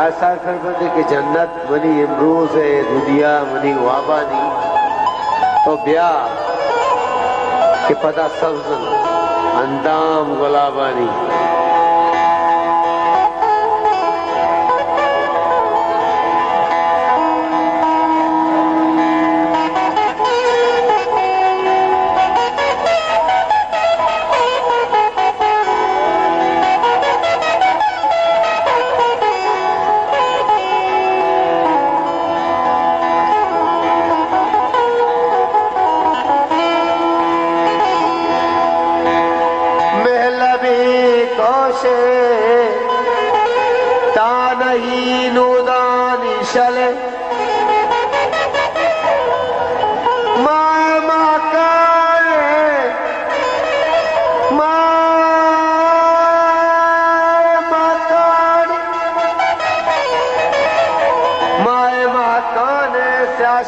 ऐसा कर बंदे कि जन्नत मनी इमरूज है दुनिया मनी वाबानी तो ब्या के पता सब्ज अंदाम गुलाबानी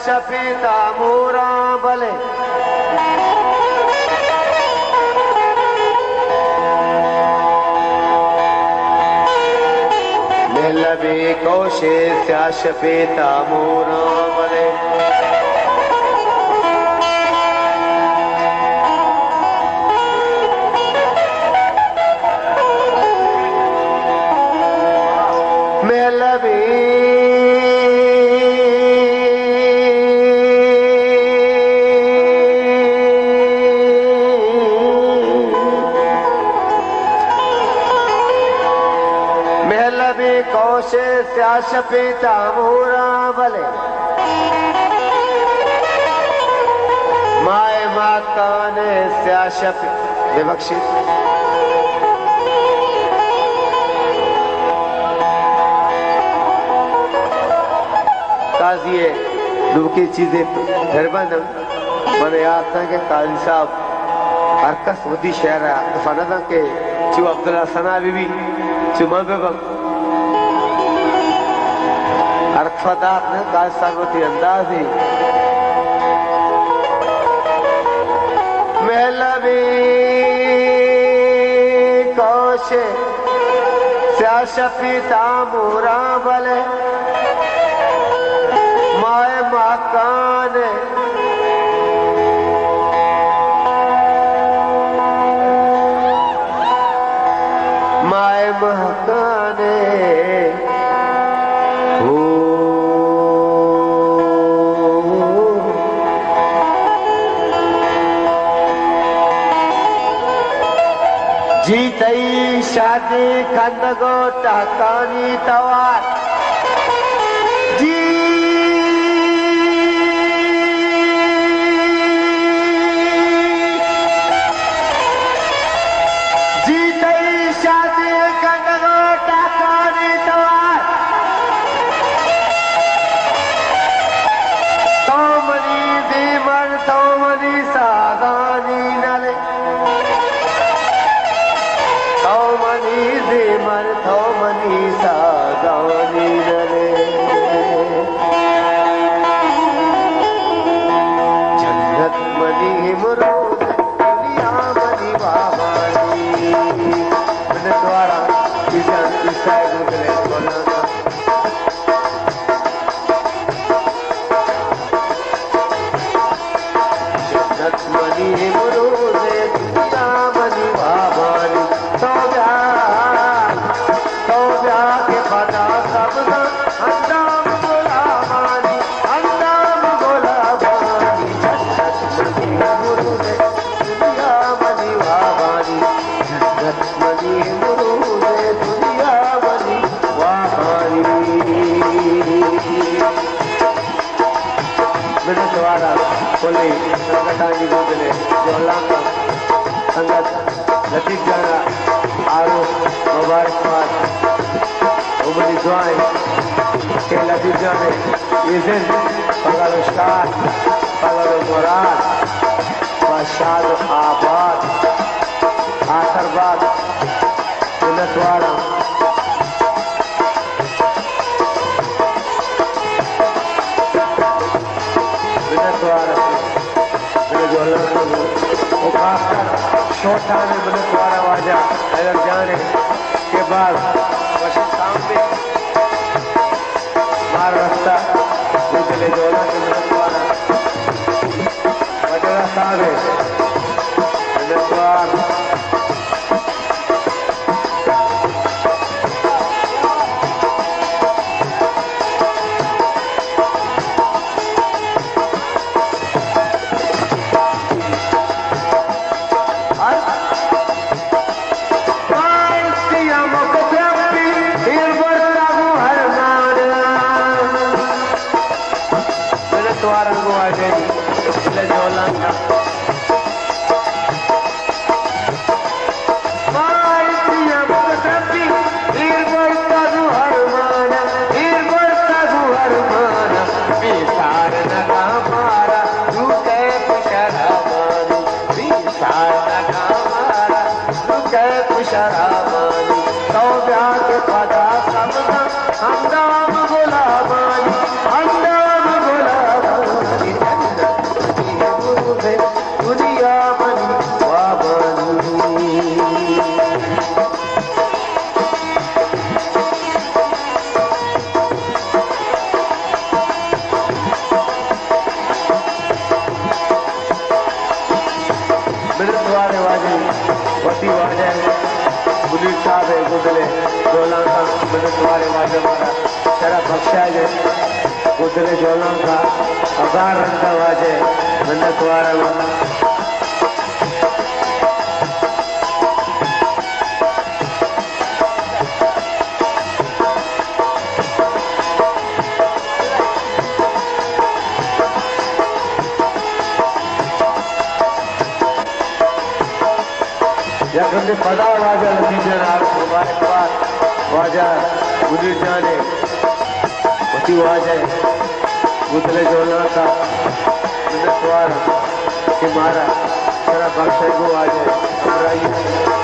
शफीता मोरा भले लबे कौशे स्या शफीता मोरा भले कौशे स्या शफीता मोरा भले माए माकाने स्या शफी बेबख्शी काजी दुबकी चीजें धरबंद मैंने याद था कि काजी साहब हरकस वदी शहर है फनदा के चू अब्दुल्ला सना बीबी चू मबेबक अरफदात ने काज सागोती अंदाजी महलबी कौशे स्या शफीता मोरा भले माए मकान माए महकाने जीतई शादी खंदगो टहकानी तवार जी जीतई शादी खंदगो टहकानी तवार तो मनी दीमर तो मनी सागानी नले मर थो मनी सागानी नले जन्नत मनी मुरूद दुनिया मनी वाबानी मैंने द्वारा ईसा गुजरे बोला था जन्नत मनी मुरूद दुनिया मनी वाबानी तो अंदाम गुलाबानी जन्नत मनी मुरूद दुनिया मनी वाबानी जन्नत मनी मुरूद दुनिया मनी वाबानी मैंने द्वारा बोले संगठानी बोले जो अल्लाह का संगत लतीफ जाना आरोप मुबारकबाद उमरी दुआएं के लतीफ जाने ये दिन पगल उस्ताद पगल मुराद बशाद आबाद आखिर बात मिन्नतवाड़ा मेरे जो अल्लाह को वो खासकर छोटा ने मिन्नतवाड़ा वाजा हैदर जाने के बाद सामने मार रस्ता गुदले जोला के द्वारा वजरा सावे द्वार गुदले जोला का तुम्हारे वाजे मारा शरा बख्शा जे गुदले जोला का अगार रंगा वाजे मैंने तुम्हारा जखंडे पदा वाजा नतीजे नाल हमारे पास वाजा उदिर जाने पति वाजे गुदले जोला का मिनटवार के मारा तेरा बख्शे को वाजे अमराई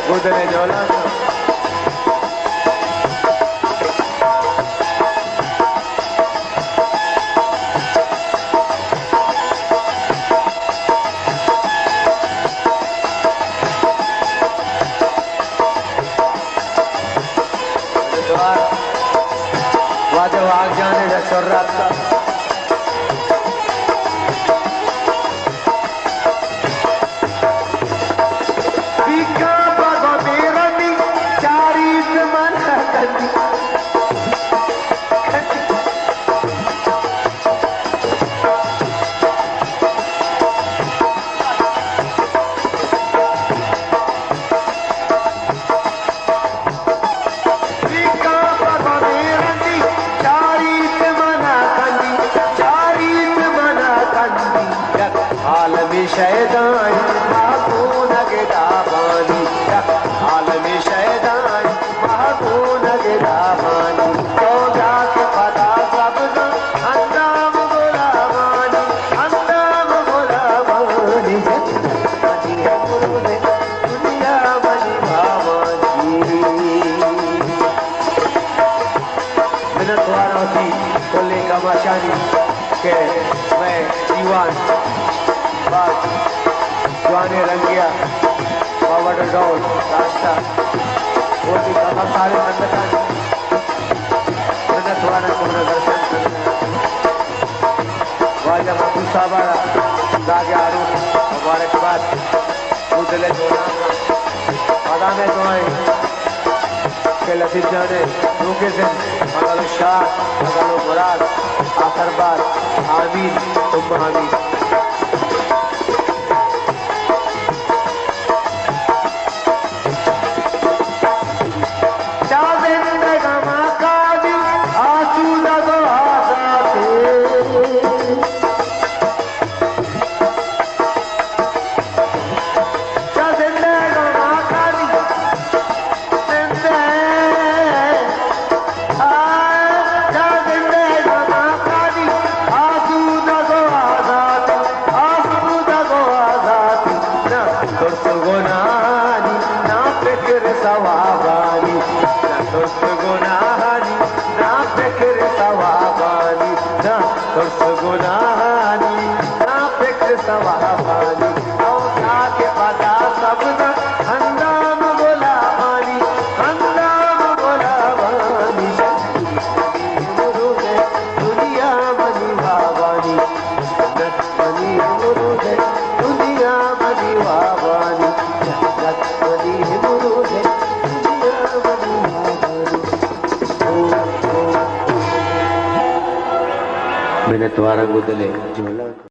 गुदले जोला वादे वाग जाने का चोर रात का जवान बात जवाने रंगिया बाबा डोल रास्ता मोदी का सारे संगठन जगत वाला तुम्हारा दर्शन करना वाजा बाबू साबारा दागे आरू मुबारकबाद उदले जोना आदा में तुम्हारे के लतीफ जाने रूके से मगल शाह मगल मुराद आखरबाद आमीन तुम आमीन मैंने तुम्हारा गुदले